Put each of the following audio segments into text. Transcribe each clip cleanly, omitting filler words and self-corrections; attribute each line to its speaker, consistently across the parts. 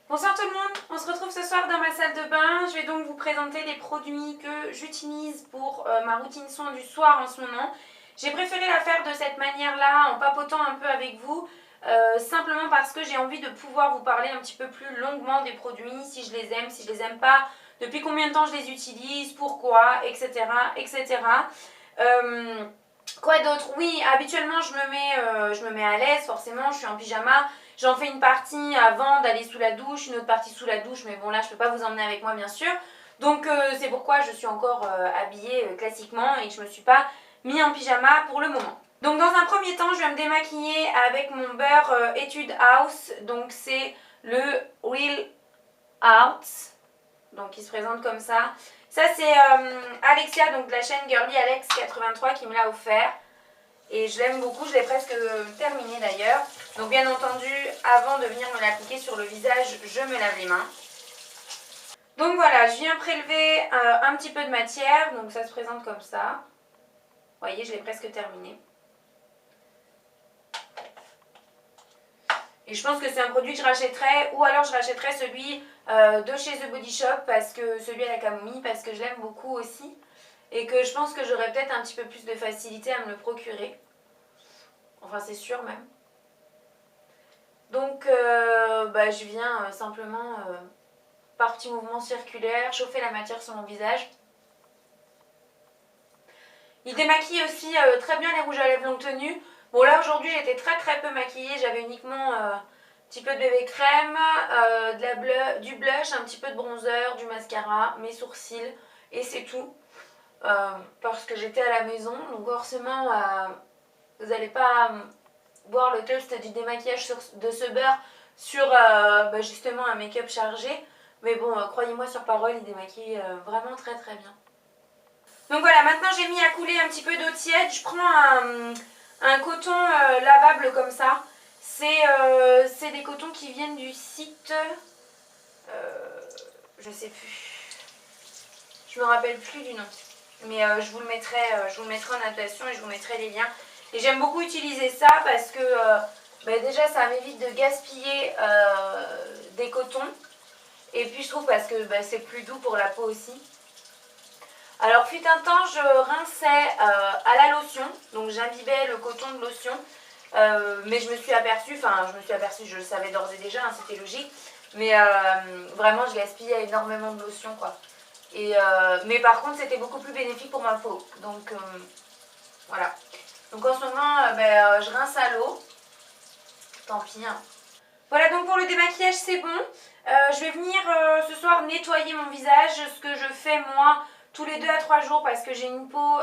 Speaker 1: Bonsoir tout le monde, on se retrouve ce soir dans ma salle de bain. Je vais donc vous présenter les produits que j'utilise pour ma routine soin du soir en ce moment. J'ai préféré la faire de cette manière-là, en papotant un peu avec vous, simplement parce que j'ai envie de pouvoir vous parler un petit peu plus longuement des produits, si je les aime, si je les aime pas, depuis combien de temps je les utilise, pourquoi, etc. etc. Quoi d'autre? Oui, habituellement je me mets à l'aise, forcément, je suis en pyjama. J'en fais une partie avant d'aller sous la douche, une autre partie sous la douche, mais bon là je peux pas vous emmener avec moi bien sûr. Donc c'est pourquoi je suis encore habillée classiquement et que je me suis pas mis en pyjama pour le moment. Donc dans un premier temps, je vais me démaquiller avec mon beurre Etude House. Donc c'est le Real Out. Donc il se présente comme ça. Ça c'est Alexia, donc de la chaîne Girly Alex 83 qui me l'a offert. Et je l'aime beaucoup, je l'ai presque terminé d'ailleurs. Donc bien entendu, avant de venir me l'appliquer sur le visage, je me lave les mains. Donc voilà, je viens prélever un petit peu de matière, donc ça se présente comme ça. Vous voyez, je l'ai presque terminé. Et je pense que c'est un produit que je rachèterai, ou alors je rachèterai celui de chez The Body Shop, parce que celui à la camomille, parce que je l'aime beaucoup aussi. Et que je pense que j'aurai peut-être un petit peu plus de facilité à me le procurer. Enfin, c'est sûr même. Donc, je viens simplement, par petits mouvements circulaires, chauffer la matière sur mon visage. Il démaquille aussi très bien les rouges à lèvres longue tenue. Bon, là, aujourd'hui, j'étais très peu maquillée. J'avais uniquement un petit peu de bébé crème, du blush, un petit peu de bronzer, du mascara, mes sourcils, et c'est tout. Parce que j'étais à la maison, donc forcément, vous n'allez pas voir le toast du démaquillage de ce beurre sur justement un make-up chargé. Mais bon, croyez-moi sur parole, il démaquille vraiment très bien. Donc voilà, maintenant j'ai mis à couler un petit peu d'eau tiède. Je prends un coton lavable comme ça. C'est des cotons qui viennent du site... je sais plus. Je me rappelle plus du nom. Mais je vous le mettrai en annotation et je vous mettrai les liens. Et j'aime beaucoup utiliser ça parce que déjà ça m'évite de gaspiller des cotons. Et puis je trouve parce que c'est plus doux pour la peau aussi. Alors fut un temps je rinçais à la lotion. Donc j'imbibais le coton de lotion. Mais je me suis aperçue, je le savais d'ores et déjà, hein, c'était logique. Mais vraiment je gaspillais énormément de lotion quoi. Mais par contre c'était beaucoup plus bénéfique pour ma peau. Donc voilà. Donc en ce moment je rince à l'eau. Tant pis hein. Voilà, donc pour le démaquillage c'est bon. Je vais venir ce soir nettoyer mon visage, ce que je fais moi tous les 2 à 3 jours parce que j'ai une peau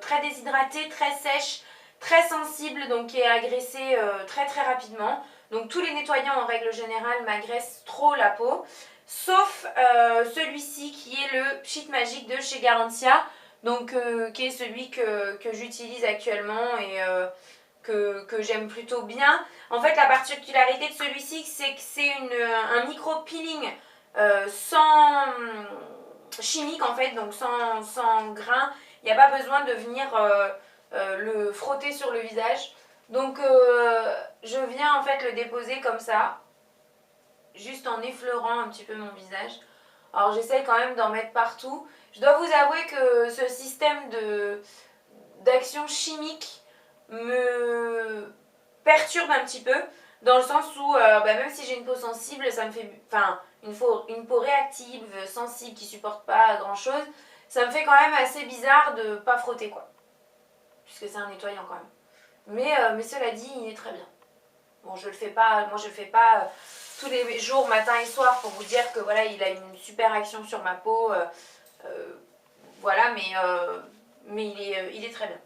Speaker 1: très déshydratée, très sèche, très sensible, donc qui est agressée très rapidement. Donc tous les nettoyants en règle générale m'agressent trop la peau. Sauf celui-ci qui est le Pchit Magique de chez Garantia. Donc qui est celui que j'utilise actuellement et que j'aime plutôt bien. En fait, la particularité de celui-ci, c'est que c'est un micro-peeling sans chimique, en fait, donc sans grain. Il n'y a pas besoin de venir le frotter sur le visage. Donc, je viens en fait le déposer comme ça, juste en effleurant un petit peu mon visage. Alors, j'essaye quand même d'en mettre partout. Je dois vous avouer que ce système d'action chimique me perturbe un petit peu dans le sens où même si j'ai une peau sensible, ça me fait une peau réactive, sensible qui supporte pas grand chose, ça me fait quand même assez bizarre de pas frotter quoi, puisque c'est un nettoyant quand même. Mais cela dit, il est très bien. Bon, je le fais pas, moi je le fais pas tous les jours, matin et soir, pour vous dire que voilà, il a une super action sur ma peau, voilà, mais il est très bien.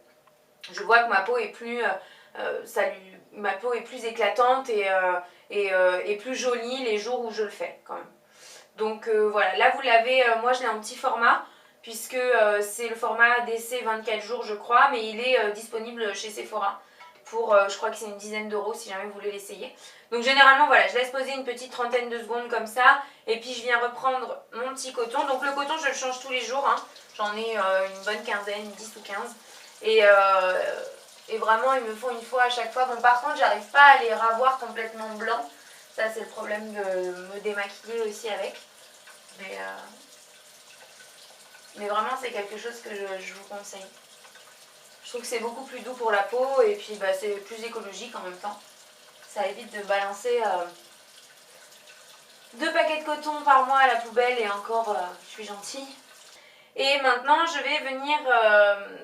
Speaker 1: Je vois que ma peau est plus, ma peau est plus éclatante et plus jolie les jours où je le fais quand même. Donc voilà, là vous l'avez, moi je l'ai en petit format puisque c'est le format d'essai 24 jours je crois, mais il est disponible chez Sephora pour, je crois que c'est une dizaine d'euros si jamais vous voulez l'essayer. Donc généralement voilà, je laisse poser une petite trentaine de secondes comme ça et puis je viens reprendre mon petit coton. Donc le coton je le change tous les jours, hein. J'en ai une bonne quinzaine, 10 ou 15. Et vraiment ils me font une fois à chaque fois. Bon par contre j'arrive pas à les ravoir complètement blancs Ça c'est le problème de me démaquiller aussi avec. Mais vraiment c'est quelque chose que je vous conseille. Je trouve que c'est beaucoup plus doux pour la peau et puis bah, c'est plus écologique en même temps. Ça évite de balancer 2 paquets de coton par mois à la poubelle et encore je suis gentille. Et maintenant je vais venir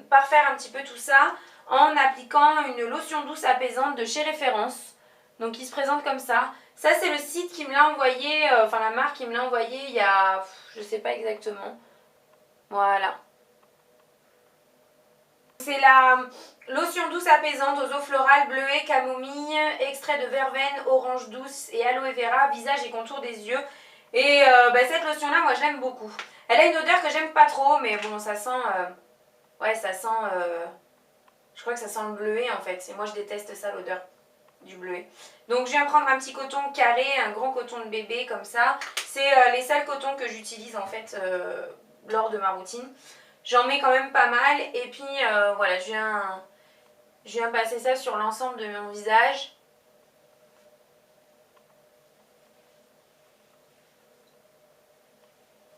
Speaker 1: parfaire un petit peu tout ça en appliquant une lotion douce apaisante de chez Référence. Donc qui se présente comme ça. Ça c'est le site qui me l'a envoyé, enfin la marque qui me l'a envoyé il y a, je sais pas exactement. Voilà. C'est la lotion douce apaisante aux eaux florales, bleuet, camomille, extrait de verveine, orange douce et aloe vera, visage et contour des yeux. Et bah, cette lotion là moi je l'aime beaucoup. Elle a une odeur que j'aime pas trop mais bon ça sent, ouais ça sent, je crois que ça sent le bleuet en fait. Et moi je déteste ça l'odeur du bleuet. Donc je viens prendre un petit coton carré, un grand coton de bébé comme ça. C'est les seuls cotons que j'utilise en fait lors de ma routine. J'en mets quand même pas mal et puis voilà, je viens passer ça sur l'ensemble de mon visage.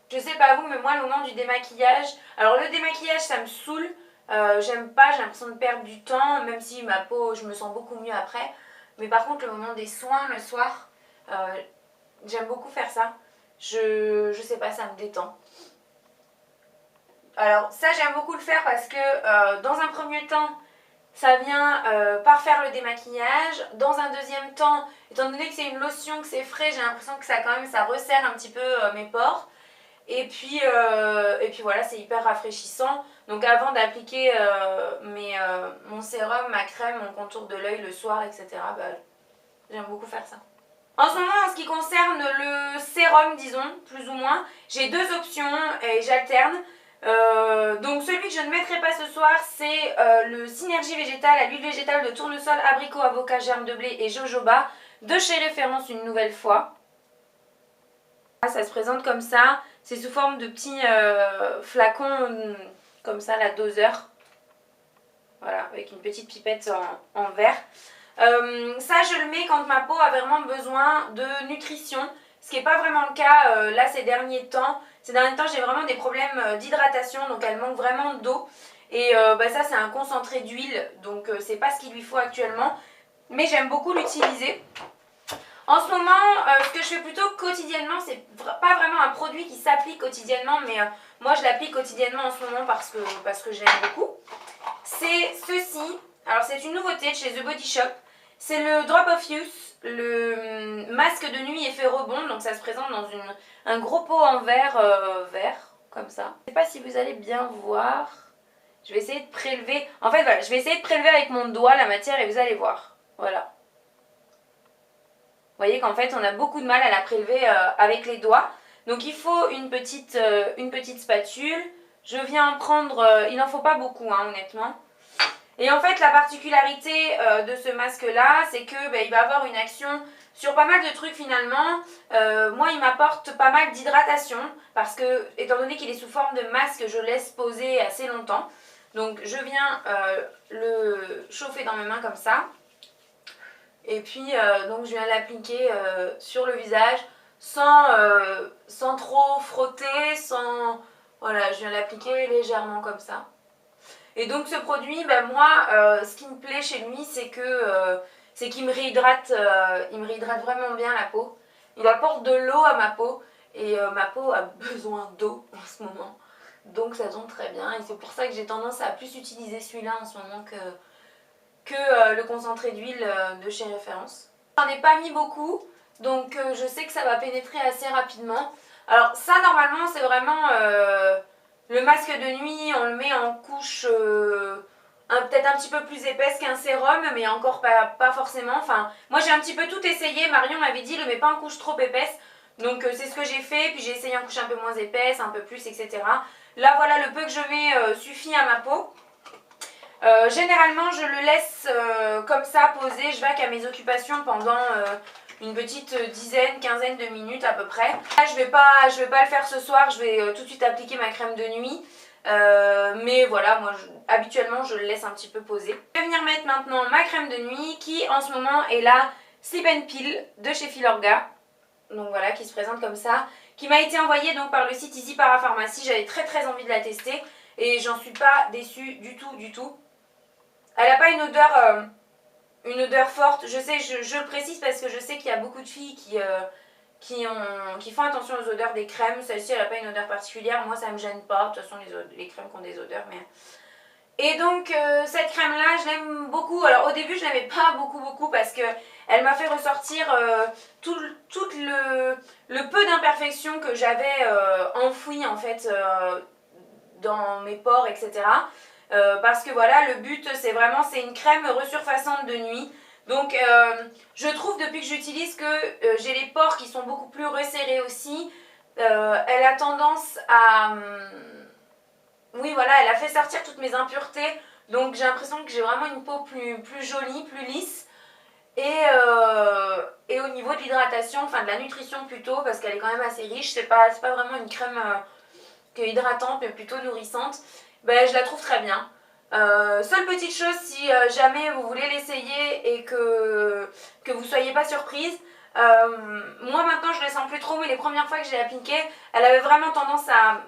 Speaker 1: Je sais pas vous, mais moi le moment du démaquillage, alors le démaquillage ça me saoule, j'aime pas, j'ai l'impression de perdre du temps, même si ma peau, je me sens beaucoup mieux après. Mais par contre le moment des soins le soir, j'aime beaucoup faire ça. Je sais pas, ça me détend. Alors ça j'aime beaucoup le faire parce que dans un premier temps ça vient parfaire le démaquillage. Dans un deuxième temps, étant donné que c'est une lotion, que c'est frais, j'ai l'impression que ça quand même ça resserre un petit peu mes pores. Et puis voilà, c'est hyper rafraîchissant. Donc avant d'appliquer mon sérum, ma crème, mon contour de l'œil le soir, etc. Bah, j'aime beaucoup faire ça. En ce moment, en ce qui concerne le sérum, disons, plus ou moins, j'ai 2 options et j'alterne. Donc celui que je ne mettrai pas ce soir, c'est le Synergie végétale à l'huile végétale de tournesol, abricot, avocat, germe de blé et jojoba de chez Référence une nouvelle fois. Ça se présente comme ça, c'est sous forme de petits flacons comme ça, la doseur. Voilà, avec une petite pipette en verre. Ça je le mets quand ma peau a vraiment besoin de nutrition, ce qui n'est pas vraiment le cas là ces derniers temps. Ces derniers temps j'ai vraiment des problèmes d'hydratation, donc elle manque vraiment d'eau. Et bah, ça c'est un concentré d'huile, donc c'est pas ce qu'il lui faut actuellement. Mais j'aime beaucoup l'utiliser. En ce moment, ce que je fais plutôt quotidiennement, c'est pas vraiment un produit qui s'applique quotidiennement, mais moi je l'applique quotidiennement en ce moment parce que j'aime beaucoup. C'est ceci, alors c'est une nouveauté de chez The Body Shop. C'est le Drop of Youth, le masque de nuit effet rebond, donc ça se présente dans un gros pot en verre, vert, comme ça. Je ne sais pas si vous allez bien voir, je vais essayer de prélever, en fait voilà, je vais essayer de prélever avec mon doigt la matière et vous allez voir, voilà. Vous voyez qu'en fait on a beaucoup de mal à la prélever avec les doigts. Donc il faut une petite spatule. Je viens en prendre, il n'en faut pas beaucoup hein, honnêtement. Et en fait la particularité de ce masque là, c'est que il va avoir une action sur pas mal de trucs finalement. Moi il m'apporte pas mal d'hydratation parce que étant donné qu'il est sous forme de masque, je le laisse poser assez longtemps. Donc je viens le chauffer dans mes mains comme ça. Et puis donc je viens l'appliquer sur le visage sans trop frotter, voilà, je viens l'appliquer légèrement comme ça. Et donc ce produit, moi ce qui me plaît chez lui c'est qu'il me réhydrate, il me réhydrate vraiment bien la peau. Il apporte de l'eau à ma peau et ma peau a besoin d'eau en ce moment. Donc ça tombe très bien et c'est pour ça que j'ai tendance à plus utiliser celui-là en ce moment que le concentré d'huile de chez Référence. J'en ai pas mis beaucoup, donc je sais que ça va pénétrer assez rapidement. Alors ça normalement c'est vraiment le masque de nuit, on le met en couche peut-être un petit peu plus épaisse qu'un sérum, mais encore pas forcément. Enfin, moi j'ai un petit peu tout essayé, Marion m'avait dit le mets pas en couche trop épaisse. Donc c'est ce que j'ai fait, puis j'ai essayé en couche un peu moins épaisse, un peu plus, etc. Là voilà, le peu que je mets suffit à ma peau. Généralement je le laisse comme ça poser, je vaque à mes occupations pendant une petite dizaine, quinzaine de minutes à peu près. Là je vais pas le faire ce soir, je vais tout de suite appliquer ma crème de nuit. Mais voilà, moi habituellement je le laisse un petit peu poser. Je vais venir mettre maintenant ma crème de nuit qui en ce moment est la Sleep and Peel de chez Filorga. Donc voilà, qui se présente comme ça. Qui m'a été envoyée donc par le site Easy Parapharmacie. J'avais très envie de la tester. Et j'en suis pas déçue du tout. Elle n'a pas une odeur forte. Je sais, je le précise parce que je sais qu'il y a beaucoup de filles qui font attention aux odeurs des crèmes. Celle-ci, elle n'a pas une odeur particulière. Moi, ça me gêne pas. De toute façon, les crèmes qui ont des odeurs. Et donc, cette crème-là, je l'aime beaucoup. Alors, au début, je n'aimais pas beaucoup parce que elle m'a fait ressortir tout le peu d'imperfections que j'avais enfouies, en fait, dans mes pores, etc. Parce que voilà, le but, c'est une crème resurfaçante de nuit. Donc je trouve depuis que j'utilise que j'ai les pores qui sont beaucoup plus resserrés aussi. Elle a tendance à... oui voilà, elle a fait sortir toutes mes impuretés. Donc j'ai l'impression que j'ai vraiment une peau plus jolie, plus lisse. Et au niveau de l'hydratation, enfin de la nutrition plutôt, parce qu'elle est quand même assez riche. C'est pas vraiment une crème qui est hydratante mais plutôt nourrissante. Ben, je la trouve très bien. Seule petite chose, si jamais vous voulez l'essayer et que vous ne soyez pas surprise, moi maintenant je ne le sens plus trop, mais les premières fois que j'ai appliqué, elle avait vraiment tendance à...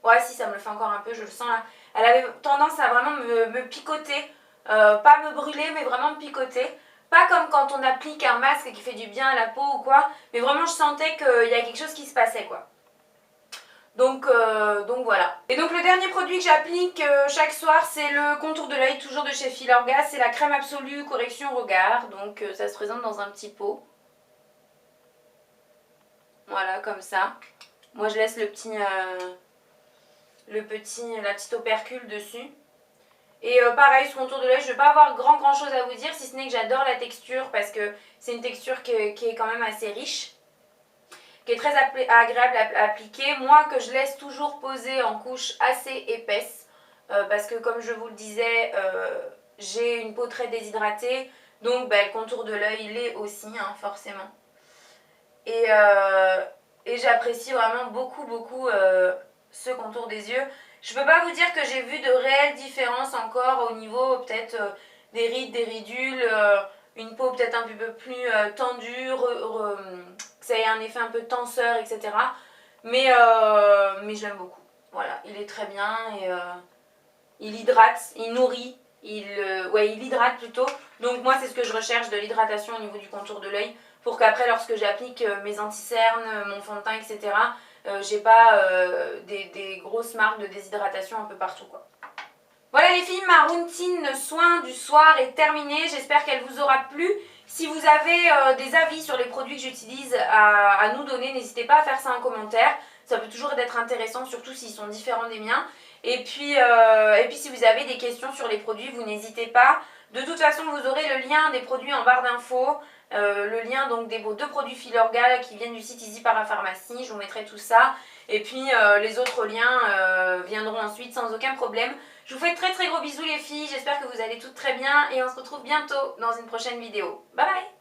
Speaker 1: Ouais, si, ça me le fait encore un peu, je le sens là. Elle avait tendance à vraiment me picoter, pas me brûler, mais vraiment me picoter. Pas comme quand on applique un masque qui fait du bien à la peau ou quoi, mais vraiment je sentais qu'il y a quelque chose qui se passait quoi. Donc voilà. Et donc le dernier produit que j'applique chaque soir, c'est le contour de l'œil, toujours de chez Filorga. C'est la crème absolue correction regard. Donc ça se présente dans un petit pot. Voilà, comme ça. Moi je laisse la petite opercule dessus. Et pareil, ce contour de l'œil, je ne vais pas avoir grand chose à vous dire, si ce n'est que j'adore la texture parce que c'est une texture qui est quand même assez riche, qui est très agréable à appliquer. Moi, que je laisse toujours poser en couche assez épaisse, parce que comme je vous le disais, j'ai une peau très déshydratée, donc le contour de l'œil l'est aussi, hein, forcément. Et j'apprécie vraiment beaucoup ce contour des yeux. Je peux pas vous dire que j'ai vu de réelles différences encore au niveau peut-être des rides, des ridules, une peau peut-être un peu plus tendue, que ça ait un effet un peu tenseur, etc. Mais je l'aime beaucoup. Voilà, il est très bien et il hydrate, il nourrit, il hydrate plutôt. Donc moi c'est ce que je recherche, de l'hydratation au niveau du contour de l'œil, pour qu'après lorsque j'applique mes anti-cernes, mon fond de teint, etc., j'ai pas des grosses marques de déshydratation un peu partout quoi. Voilà les filles, ma routine soin du soir est terminée. J'espère qu'elle vous aura plu. Si vous avez des avis sur les produits que j'utilise à nous donner, n'hésitez pas à faire ça en commentaire. Ça peut toujours être intéressant, surtout s'ils sont différents des miens. Et puis si vous avez des questions sur les produits, vous n'hésitez pas. De toute façon, vous aurez le lien des produits en barre d'infos. Le lien donc des deux produits Filorga qui viennent du site Easy Parapharmacie, je vous mettrai tout ça. Et puis les autres liens viendront ensuite sans aucun problème. Je vous fais de très gros bisous les filles, j'espère que vous allez toutes très bien et on se retrouve bientôt dans une prochaine vidéo. Bye bye!